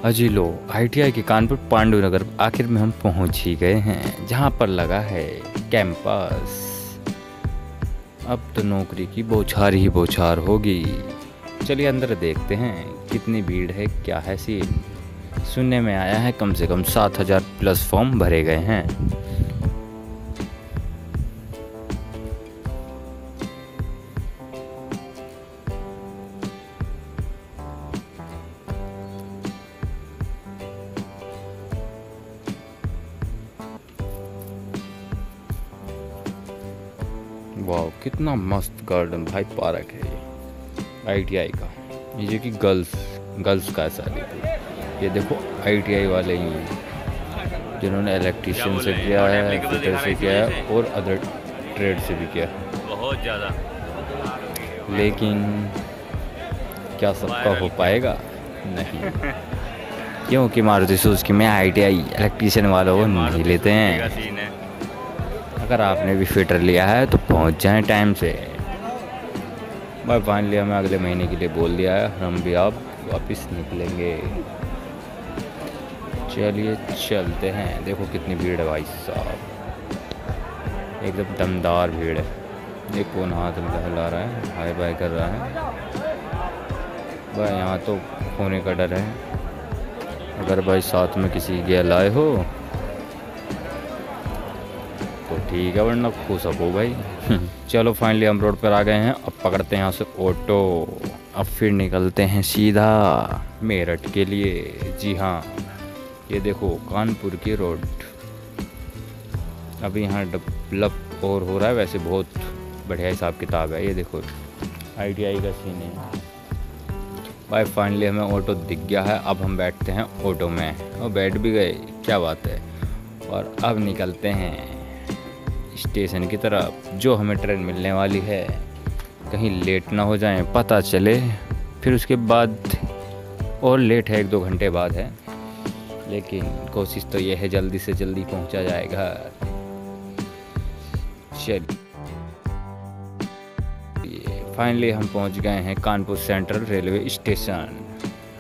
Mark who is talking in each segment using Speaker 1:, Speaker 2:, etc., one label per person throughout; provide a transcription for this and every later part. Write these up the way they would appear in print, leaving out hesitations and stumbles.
Speaker 1: अजी लो, ITI के कानपुर पांडु नगर आखिर में हम पहुंच ही गए हैं, जहां पर लगा है कैंपस। अब तो नौकरी की बौछार ही बौछार होगी। चलिए अंदर देखते हैं कितनी भीड़ है, क्या है सीन। सुनने में आया है कम से कम 7,000 प्लस फॉर्म भरे गए हैं। वाह, कितना मस्त गार्डन भाई, पार्क है ये ITI का। ये जो कि गर्ल्स का ऐसा नहीं। ये देखो ITI वाले ही जिन्होंने इलेक्ट्रीशियन से किया है, फिटर से किया है और अदर ट्रेड से भी किया है
Speaker 2: बहुत ज़्यादा।
Speaker 1: लेकिन क्या सबका हो पाएगा? नहीं, क्योंकि मारुति सुजुकी में ITI इलेक्ट्रीशियन वालों को नहीं लेते हैं। अगर आपने भी फिटर लिया है तो पहुंच जाएं टाइम से। भाई फाइनली हमें अगले महीने के लिए बोल दिया है, हम भी आप वापस निकलेंगे। चलिए चलते हैं। देखो कितनी भीड़ है भाई साहब, एकदम दमदार भीड़ है। एक कौन हाथ में हिला रहा है, हाय बाय कर रहा है भाई। यहाँ तो होने का डर है। अगर भाई साथ में किसी के लाए हो तो ठीक है, वरना खो सको भाई। चलो फाइनली हम रोड पर आ गए हैं। अब पकड़ते हैं यहाँ से ऑटो। अब फिर निकलते हैं सीधा मेरठ के लिए। जी हाँ, ये देखो कानपुर की रोड। अभी यहाँ डेवलप और हो रहा है, वैसे बहुत बढ़िया हिसाब किताब है। ये देखो ITI का सीन है भाई। फाइनली हमें ऑटो दिख गया है। अब हम बैठते हैं ऑटो में और बैठ भी गए, क्या बात है। और अब निकलते हैं स्टेशन की तरफ, जो हमें ट्रेन मिलने वाली है। कहीं लेट ना हो जाएं, पता चले फिर उसके बाद। और लेट है, 1-2 घंटे बाद है, लेकिन कोशिश तो ये है जल्दी से जल्दी पहुंचा जाएगा। चलिए फाइनली हम पहुंच गए हैं कानपुर सेंट्रल रेलवे स्टेशन।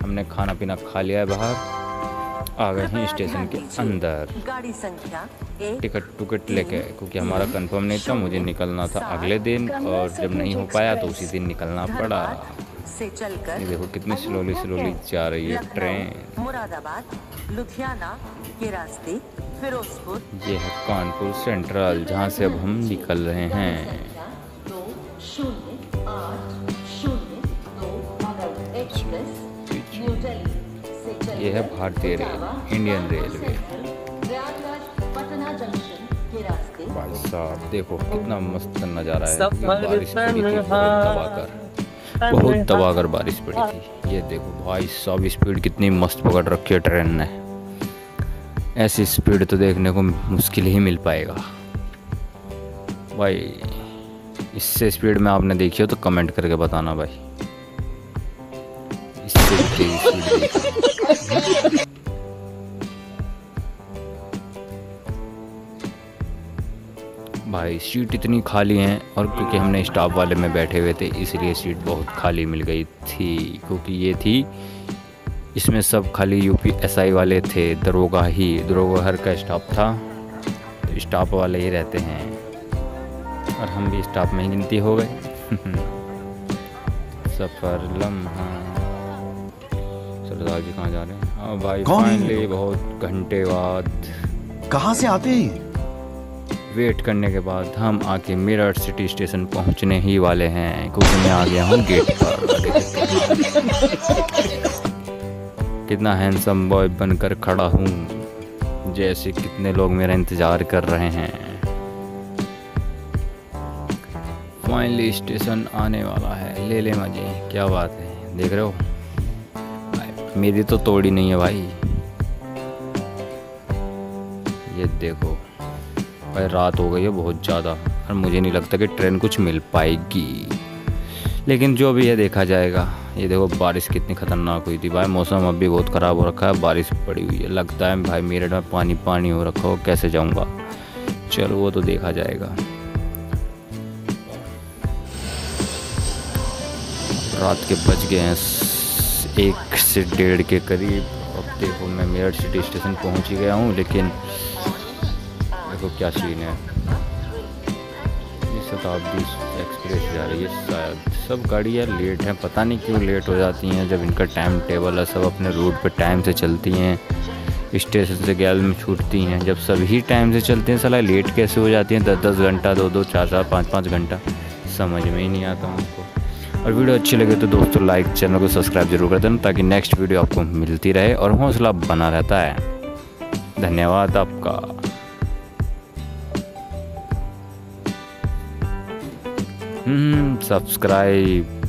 Speaker 1: हमने खाना पीना खा लिया है बाहर, आ गए हैं स्टेशन के अंदर। टिकट लेके, क्योंकि हमारा कंफर्म नहीं था, मुझे निकलना था अगले दिन, और जब नहीं हो पाया तो उसी दिन निकलना पड़ा। ये देखो कितनी स्लोली जा रही है ट्रेन।
Speaker 3: मुरादाबाद, लुधियाना के रास्ते फिरोजपुर।
Speaker 1: ये है कानपुर सेंट्रल, जहाँ से अब हम निकल रहे हैं। ये है भारतीय इंडियन रेलवे। भाई साहब देखो कितना मस्त नज़ारा है। बारिश पड़ी थी बहुत दबाकर बारिश पड़ी थी। ये देखो भाई साहब स्पीड कितनी मस्त पकड़ रखी है ट्रेन ने। ऐसी स्पीड तो देखने को मुश्किल ही मिल पाएगा भाई। इससे स्पीड में आपने देखी हो तो कमेंट करके बताना भाई। इससे तेज स्पीड भाई। सीट इतनी खाली हैं, और क्योंकि हमने स्टाफ वाले में बैठे हुए थे इसलिए सीट बहुत खाली मिल गई थी। क्योंकि ये थी, इसमें सब खाली UP SI वाले थे, दरोगा हर का स्टाफ था, तो स्टाफ वाले ही रहते हैं। और हम भी स्टाफ में ही गिनती हो गए। सफ़र लम्हा। सरदार जी कहाँ जा रहे हैं? हाँ भाई फाइनली बहुत घंटे बाद,
Speaker 4: कहाँ से आते हैं?
Speaker 1: वेट करने के बाद हम आके मेरठ सिटी स्टेशन पहुंचने ही वाले हैं, क्योंकि मैं आ गया हूँ गेट पर। कितना हैंडसम बॉय बनकर खड़ा हूँ, जैसे कितने लोग मेरा इंतज़ार कर रहे हैं। फाइनली स्टेशन आने वाला है, ले ले मजे। क्या बात है, देख रहे हो मेरी तो तोड़ी नहीं है भाई। ये देखो भाई, रात हो गई है बहुत ज़्यादा, और मुझे नहीं लगता कि ट्रेन कुछ मिल पाएगी, लेकिन जो भी है देखा जाएगा। ये देखो बारिश कितनी ख़तरनाक हुई थी भाई। मौसम अभी बहुत ख़राब हो रखा है, बारिश पड़ी हुई है। लगता है भाई मेरठ में पानी पानी हो रखा हो, कैसे जाऊँगा। चलो वो तो देखा जाएगा। रात के बज गए हैं 1 से 1:30 के करीब। अब देखो मैं मेरठ सिटी स्टेशन पहुंच ही गया हूँ, लेकिन देखो क्या सीन है। ये शताब्दी एक्सप्रेस जा रही है शायद। सब गाड़ियाँ लेट हैं, पता नहीं क्यों लेट हो जाती हैं। जब इनका टाइम टेबल है, सब अपने रूट पे टाइम से चलती हैं, स्टेशन से 11 में छूटती हैं। जब सभी टाइम से चलती हैं, साला लेट कैसे हो जाती हैं 10-10 घंटा, 2-2, 4-4, 5-5 घंटा, समझ में ही नहीं आता मुझको। और वीडियो अच्छी लगे तो दोस्तों लाइक, चैनल को सब्सक्राइब जरूर कर देना, ताकि नेक्स्ट वीडियो आपको मिलती रहे और हौसला बना रहता है। धन्यवाद आपका। सब्सक्राइब